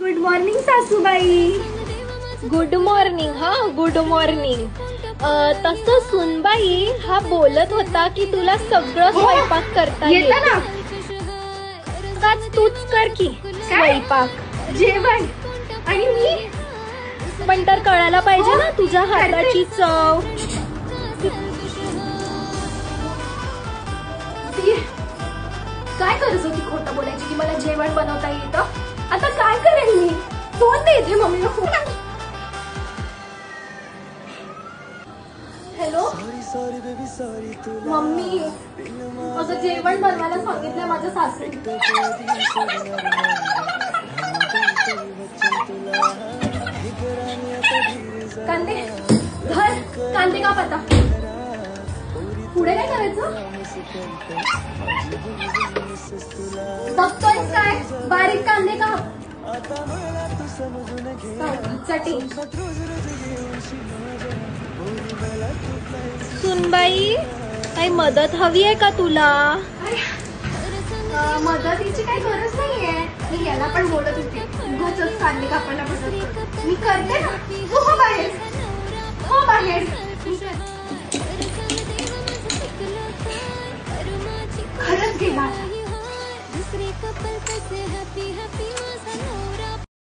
Good morning सासूबाई. Good morning. हा good morning. तसं सुनबाई हा बोलत होता की तुला सगळं स्वयंपाक करता येतं ना. का तूच कर की स्वयंपाक जेवण. आणि मी पण तर कळायला पाहिजे ना तुझ्या हाताची चव. काय करत होती खोटं बोलायची की मला जेवण बनवता येतं. आता काय करेल मी. फोन देते मम्मीला फोन. हॅलो मम्मी, माझं जेवण बनवायला सांगितलं माझ्या सासूने. कांदे घर कांदे काप. आता पुढे काय करायचं. बघतोय काय बारीक कांदे काप. सुनबाई काही मदत हवी आहे का तुला. मदतीची काही गरज नाहीये. मी याला पण बोलत होते उगाचच कांदे कापायला मदत. मी करते ना. हो बाहेर. हो बाहेर. खरंच गेला.